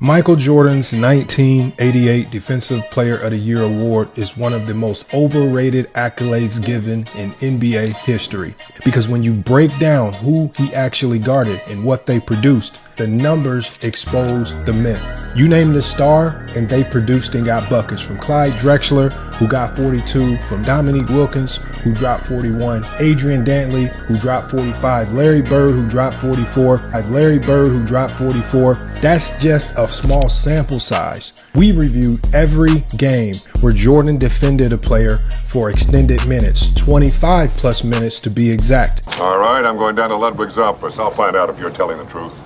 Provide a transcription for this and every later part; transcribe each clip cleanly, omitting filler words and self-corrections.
Michael Jordan's 1988 Defensive Player of the Year award is one of the most overrated accolades given in NBA history. Because when you break down who he actually guarded and what they produced, the numbers expose the myth. You name the star and they produced and got buckets, from Clyde Drexler, who got 42, from Dominique Wilkins, who dropped 41, Adrian Dantley, who dropped 45, Larry Bird, who dropped 44, Larry Bird, who dropped 44. That's just a small sample size. We reviewed every game where Jordan defended a player for extended minutes, 25 plus minutes to be exact. All right, I'm going down to Ludwig's office. I'll find out if you're telling the truth.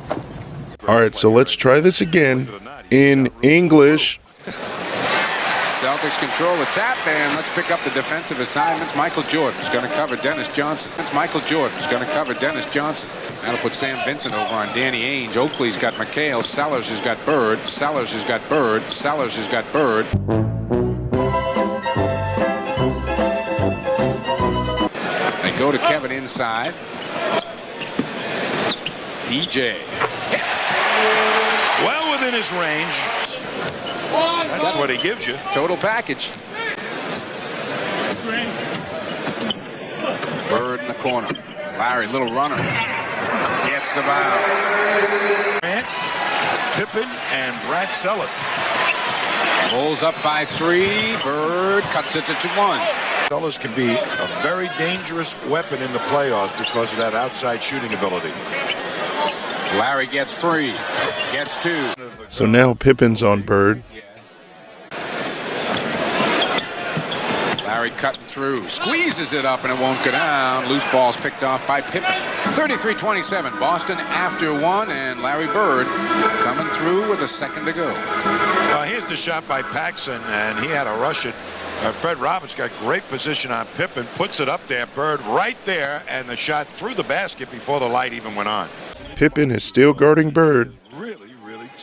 All right, so let's try this again in English. Celtics control the tap, and let's pick up the defensive assignments. Michael Jordan's going to cover Dennis Johnson. Michael Jordan's going to cover Dennis Johnson. That'll put Sam Vincent over on Danny Ainge. Oakley's got McHale. Sellers has got Bird. Sellers has got Bird. Sellers has got Bird. They go to Kevin inside. DJ hits. Well within his range. That's what he gives you. Total package. Bird in the corner. Larry, little runner. Gets the bounce. Grant, Pippen, and Brad Sellers. Bulls up by 3. Bird cuts it to 1. Sellers can be a very dangerous weapon in the playoffs because of that outside shooting ability. Larry gets 3. Gets 2. So now Pippen's on Bird. Larry cutting through, squeezes it up, and it won't go down. Loose ball's picked off by Pippen. 33-27, Boston after 1, and Larry Bird coming through with a second to go. Well, here's the shot by Paxson, and he had to rush it. Fred Roberts got great position on Pippen, puts it up there, Bird right there, and the shot through the basket before the light even went on. Pippen is still guarding Bird. Really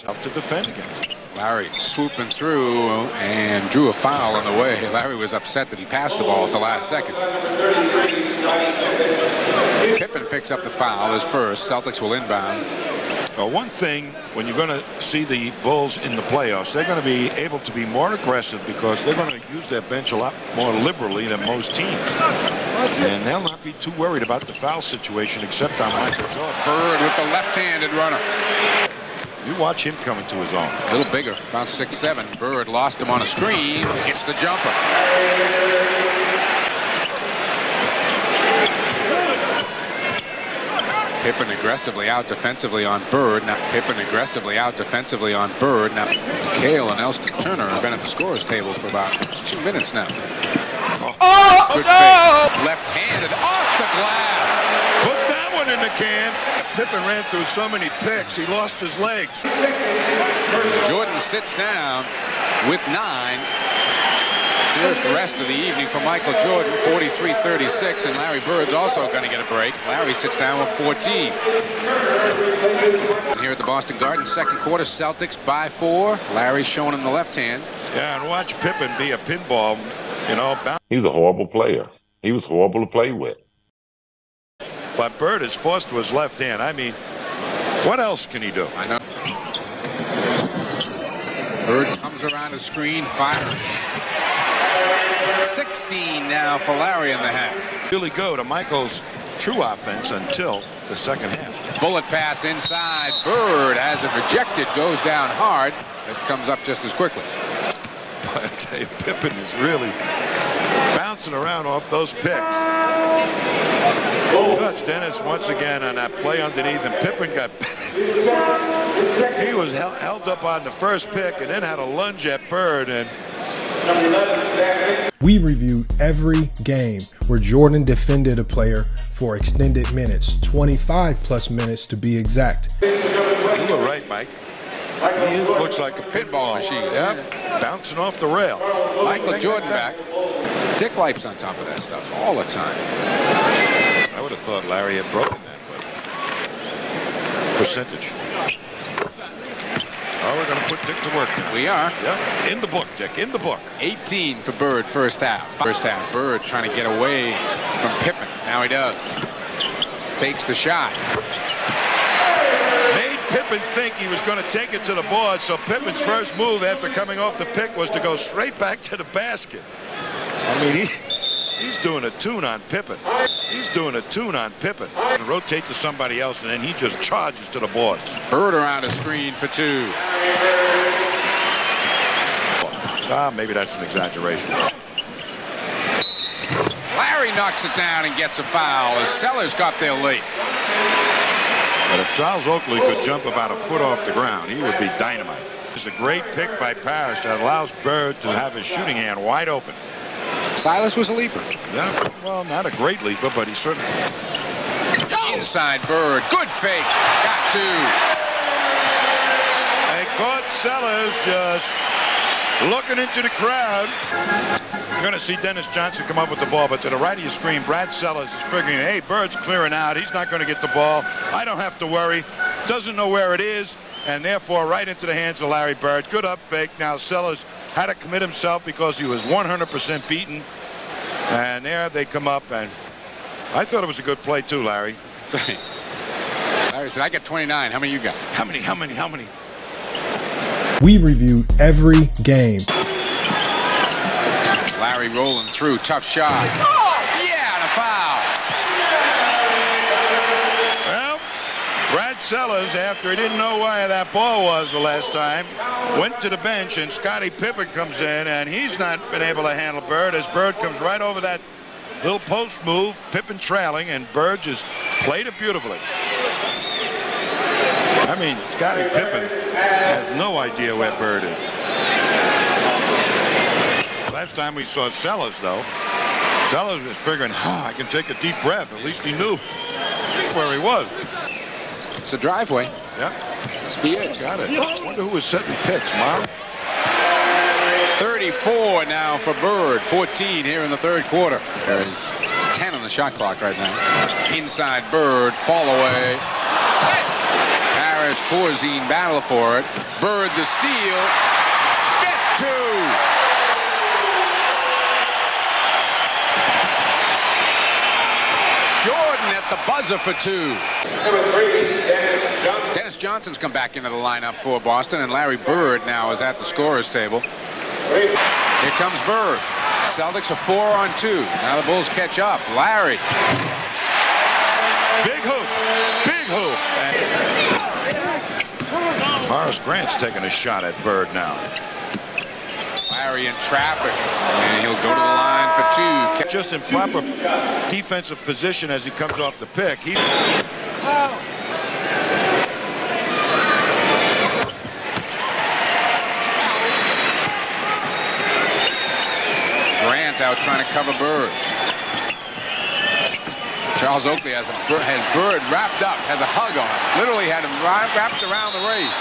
tough to defend against. Larry swooping through and drew a foul on the way. Larry was upset that he passed the ball at the last second. Pippen picks up the foul, his first. Celtics will inbound. Well, one thing, when you're going to see the Bulls in the playoffs, they're going to be able to be more aggressive because they're going to use their bench a lot more liberally than most teams. And they'll not be too worried about the foul situation except on Michael Jordan. Bird with the left-handed runner. You watch him coming to his own. A little bigger, about 6'7". Bird lost him on a screen. Gets the jumper. Pippen aggressively out defensively on Bird. Now Pippen aggressively out defensively on Bird. Now McHale and Elston Turner have been at the scorer's table for about 2 minutes now. Good fake. Left-handed off the glass. Put that one in the can. Pippen ran through so many picks, he lost his legs. Jordan sits down with 9. Here's the rest of the evening for Michael Jordan, 43-36, and Larry Bird's also going to get a break. Larry sits down with 14. And here at the Boston Garden, second quarter, Celtics by 4. Larry showing him the left hand. Yeah, and watch Pippen be a pinball, you know. He's a horrible player. He was horrible to play with. But Bird is forced to his left hand. I mean, what else can he do? I know. Bird comes around the screen, fire. 16 now for Larry in the half. Really go to Michael's true offense until the second half. Bullet pass inside. Bird has it rejected, goes down hard. It comes up just as quickly. But I tell you, Pippen is really bouncing around off those picks. Touch Dennis once again on that play underneath, and Pippen got he was held up on the first pick and then had a lunge at Bird. And we reviewed every game where Jordan defended a player for extended minutes, 25 plus minutes to be exact. You were right, Mike. He looks like a pinball machine. Yep. Bouncing off the rails. Michael Jordan back. Dick Lipes on top of that stuff all the time. I would have thought Larry had broken that, but percentage. Oh, we're going to put Dick to work now. We are. Yep. In the book, Dick. In the book. 18 for Bird first half. First half, Bird trying to get away from Pippen. Now he does. Takes the shot. Made Pippen think he was going to take it to the board, so Pippen's first move after coming off the pick was to go straight back to the basket. I mean, he's doing a tune on Pippen. He's doing a tune on Pippen. Rotate to somebody else, and then he just charges to the boards. Bird around a screen for two. Maybe that's an exaggeration. Larry knocks it down and gets a foul as Sellers got there late. But if Charles Oakley could jump about a foot off the ground, he would be dynamite. It's a great pick by Parrish that allows Bird to have his shooting hand wide open. Silas was a leaper. Yeah, well, not a great leaper, but he certainly... Inside Bird. Good fake. Got two. They caught Sellers just looking into the crowd. You're going to see Dennis Johnson come up with the ball, but to the right of your screen, Brad Sellers is figuring, hey, Bird's clearing out. He's not going to get the ball. I don't have to worry. Doesn't know where it is, and therefore right into the hands of Larry Bird. Good up fake. Now Sellers had to commit himself because he was 100% beaten. And there they come up, and I thought it was a good play too, Larry. Sorry. Larry said, I got 29. How many you got? How many? We reviewed every game. Larry rolling through. Tough shot. Oh, yeah, and a foul. Well, Brad Sellers, after he didn't know where that ball was the last time, went to the bench, and Scottie Pippen comes in, and he's not been able to handle Bird as Bird comes right over that little post move, Pippen trailing, and Bird just played it beautifully. I mean, Scottie Pippen has no idea where Bird is. Last time we saw Sellers, though, Sellers was figuring, I can take a deep breath. At least he knew where he was. It's a driveway. Yeah. Must be it. Got it. I wonder who was setting pitch, Mom. 34 now for Bird. 14 here in the third quarter. There is 10 on the shot clock right now. Inside Bird. Fall away. Parrish, Corzine battle for it. Bird the steal. Gets two. Jordan at the buzzer for two. Dennis Johnson's come back into the lineup for Boston, and Larry Bird now is at the scorer's table. Here comes Bird. Celtics are 4 on 2. Now the Bulls catch up. Larry. Big hoop. Big hoop. And Horace Grant's taking a shot at Bird now. Larry in traffic, and he'll go to the line for two. Just in proper defensive position as he comes off the pick. Grant out trying to cover Bird. Charles Oakley has Bird wrapped up, has a hug on him. Literally had him wrapped around the waist.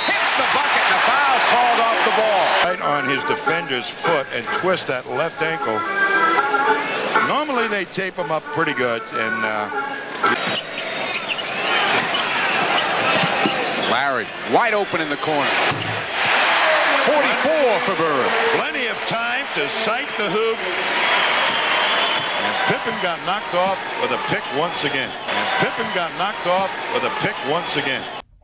Hits the bucket, and the foul's called off the ball. Right on his defender's foot and twist that left ankle. Normally they tape him up pretty good, and Larry wide open in the corner. 44 for Bird. Plenty of time to sight the hoop. And Pippen got knocked off with a pick once again.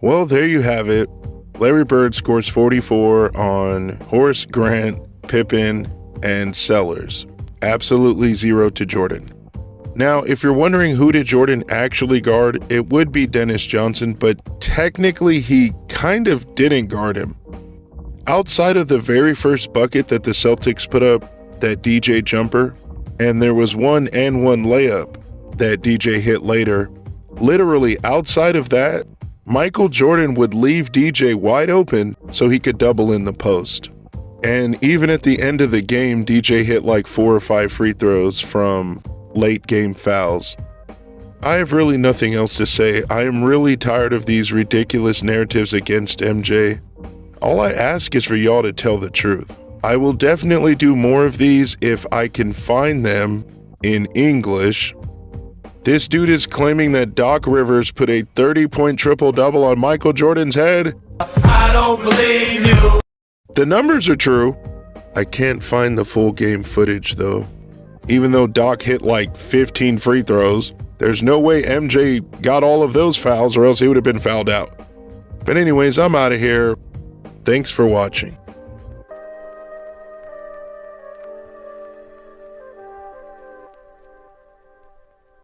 Well, there you have it. Larry Bird scores 44 on Horace Grant, Pippen, and Sellers. Absolutely 0 to Jordan. Now, if you're wondering who did Jordan actually guard, it would be Dennis Johnson, but technically he kind of didn't guard him. Outside of the very first bucket that the Celtics put up, that DJ jumper, and there was one and one layup that DJ hit later, literally outside of that, Michael Jordan would leave DJ wide open so he could double in the post. And even at the end of the game, DJ hit like 4 or 5 free throws from late game fouls. I have really nothing else to say. I am really tired of these ridiculous narratives against MJ. All I ask is for y'all to tell the truth. I will definitely do more of these if I can find them in English. This dude is claiming that Doc Rivers put a 30-point triple-double on Michael Jordan's head. I don't believe you. The numbers are true. I can't find the full game footage though. Even though Doc hit like 15 free throws, there's no way MJ got all of those fouls or else he would have been fouled out. But anyways, I'm out of here. Thanks for watching.